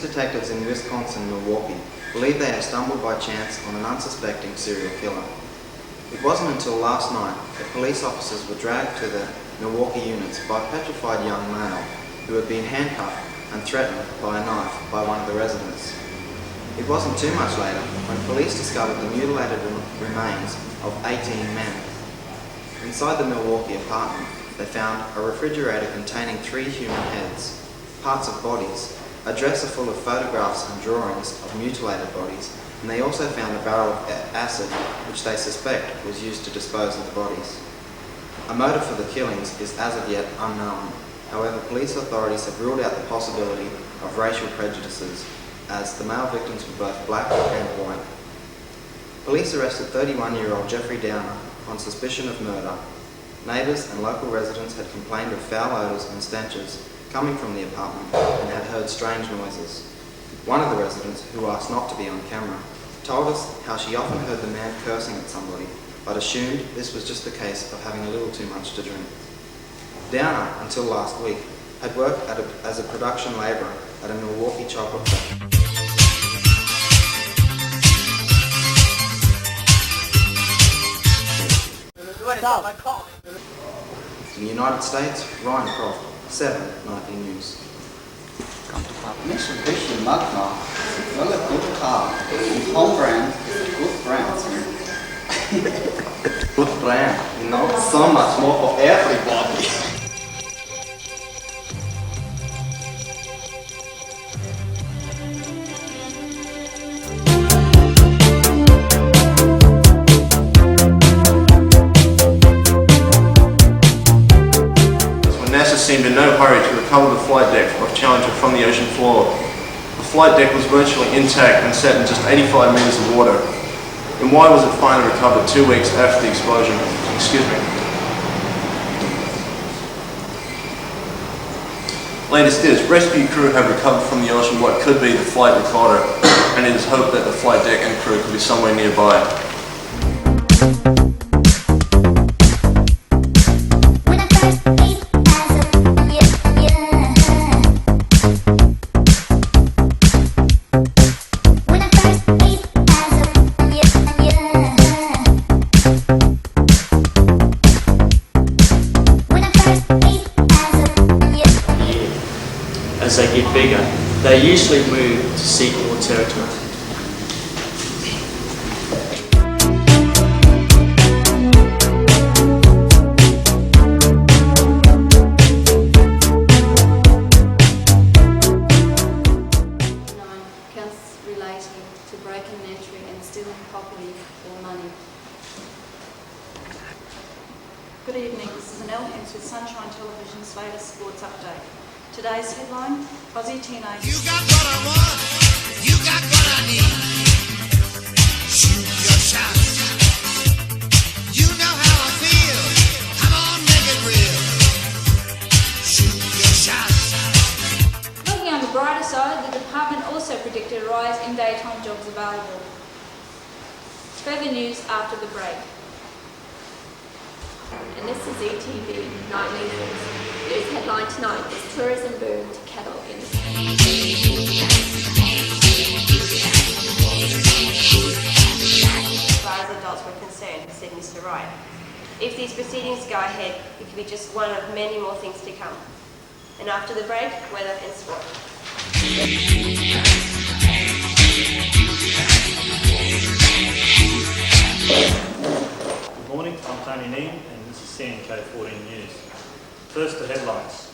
Police detectives in Wisconsin and Milwaukee believe they have stumbled by chance on an unsuspecting serial killer. It wasn't until last night that police officers were dragged to the Milwaukee units by a petrified young male who had been handcuffed and threatened by a knife by one of the residents. It wasn't too much later when police discovered the mutilated remains of 18 men. Inside the Milwaukee apartment, they found a refrigerator containing 3 human heads, parts of bodies, a dresser full of photographs and drawings of mutilated bodies, and they also found a barrel of acid which they suspect was used to dispose of the bodies. A motive for the killings is as of yet unknown. However, police authorities have ruled out the possibility of racial prejudices, as the male victims were both black and white. Police arrested 31-year-old Jeffrey Downer on suspicion of murder. Neighbours and local residents had complained of foul odours and stenches coming from the apartment and had heard strange noises. One of the residents, who asked not to be on camera, told us how she often heard the man cursing at somebody, but assumed this was just the case of having a little too much to drink. Downer, until last week, had worked as a production labourer at a Milwaukee chocolate factory. In the United States, Ryan Croft, 7 Nightly News. Mitsubishi Magna is a really good car. The home brand is a good brand. Good brand, you know, so much more for everybody. NASA seemed in no hurry to recover the flight deck of Challenger from the ocean floor. The flight deck was virtually intact and sat in just 85 meters of water. And why was it finally recovered 2 weeks after the explosion? Excuse me. Latest is, rescue crew have recovered from the ocean what could be the flight recorder, and it is hoped that the flight deck and crew could be somewhere nearby. As they get bigger, they usually move to seek more territory. Counts relating to breaking and entering and stealing property or money. Good evening, this is Annelle Hens with Sunshine Television's latest sports update. Today's headline, Aussie teenagers. You got what I want, you got what I need. Shoot your shot. You know how I feel, come on, make it real. Shoot your shot. Looking on the brighter side, the department also predicted a rise in daytime jobs available. Further news after the break. And this is ETV Nightly News. News headline tonight is tourism boom to cattle industry. As far as adults were concerned, said Mr. Wright. If these proceedings go ahead, it could be just one of many more things to come. And after the break, weather and sport. Good morning, I'm Tony Neame and this is CNK14 News. First, the headlines.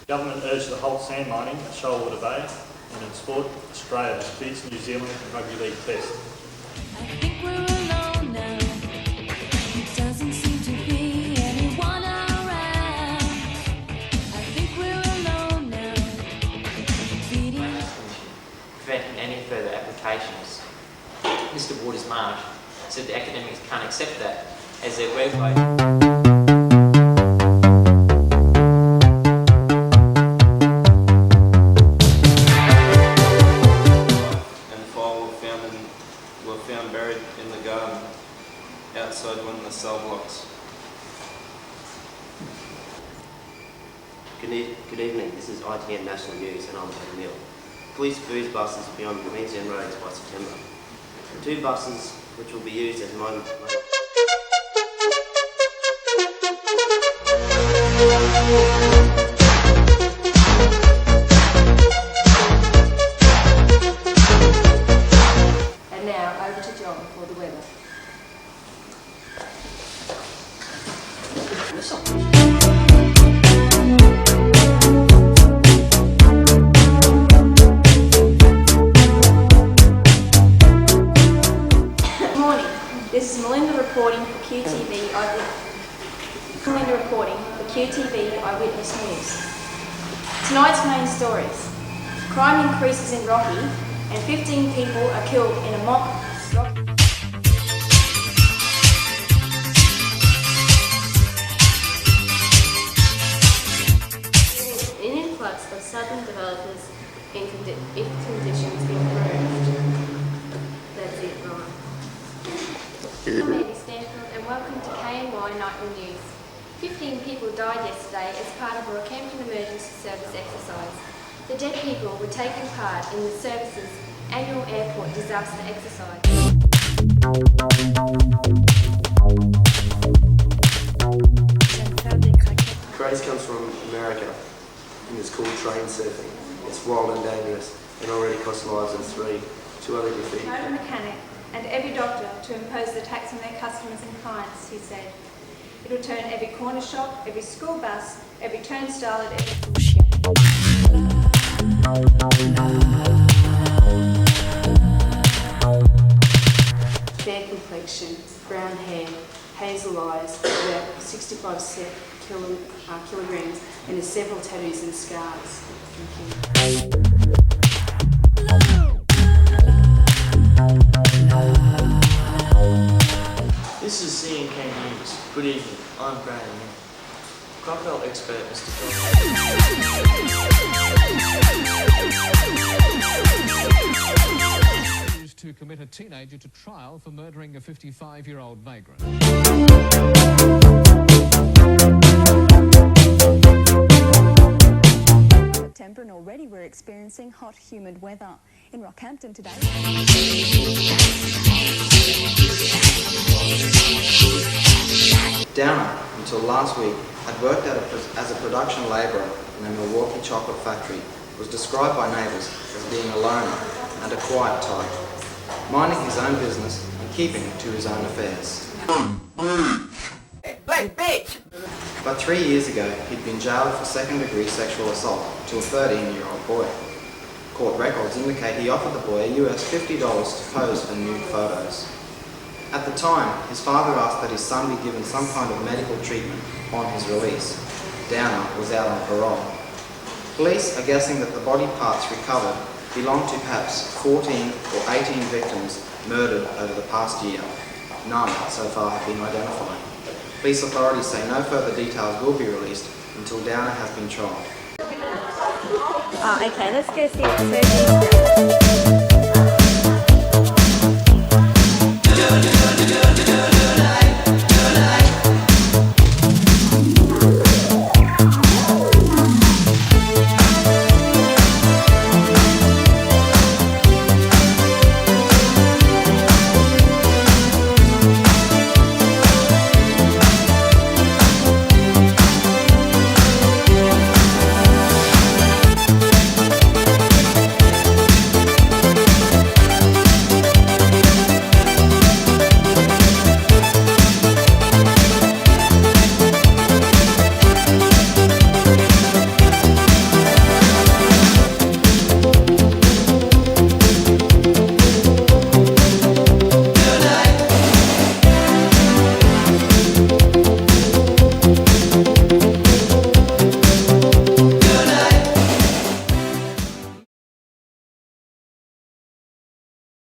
Government urged to halt sand mining at Shoalwater Bay, and in sport, Australia beats New Zealand in Rugby League Test. I think we're alone now. It doesn't seem to be anyone around. I think we're alone now. Preventing any further applications. Mr. Waters-Marsh said the academics can't accept that as their workload. Found buried in the garden outside one of the cell blocks. Good evening, this is ITN National News and I'm Adam Mill. police booze buses will be on Queensland roads by September. 2 buses which will be used as mobile. And now over to John for the weather. Morning. This is Melinda reporting for QTV Eyewitness News. Tonight's main stories. Crime increases in Rocky and 15 people are killed in a mock Rocky. An influx of southern developers if conditions improved. That's it, right. I'm Andy Stanfield and welcome to KNY Nightly News. 15 people died yesterday as part of a Rockhampton Emergency Service exercise. The dead people were taking part in the service's annual airport disaster exercise. Craze comes from America and it's called train surfing. It's wild and dangerous and already cost lives of 3. 2 other graffiti. Motor mechanic and every doctor to impose the tax on their customers and clients, he said. It will turn every corner shop, every school bus, every turnstile at every... Fair complexion, brown hair, hazel eyes, about 65 kilograms, and has several tattoos and scars. Thank you. This is CNK News. Good evening. I'm Graham. Crocodile expert Mr. To commit a teenager to trial for murdering a 55-year-old vagrant. September, and already we're experiencing hot, humid weather. In Rockhampton today. Downer, until last week, had worked as a production labourer in a Milwaukee chocolate factory, was described by neighbours as being a loner and a quiet type, minding his own business and keeping to his own affairs. But 3 years ago, he'd been jailed for second-degree sexual assault to a 13-year-old boy. Court records indicate he offered the boy US $50 to pose for nude photos. At the time, his father asked that his son be given some kind of medical treatment on his release. Downer was out on parole. Police are guessing that the body parts recovered belonged to perhaps 14 or 18 victims murdered over the past year. None so far have been identified. Police authorities say no further details will be released until Downer has been tried. Okay, let's go see the surgeon.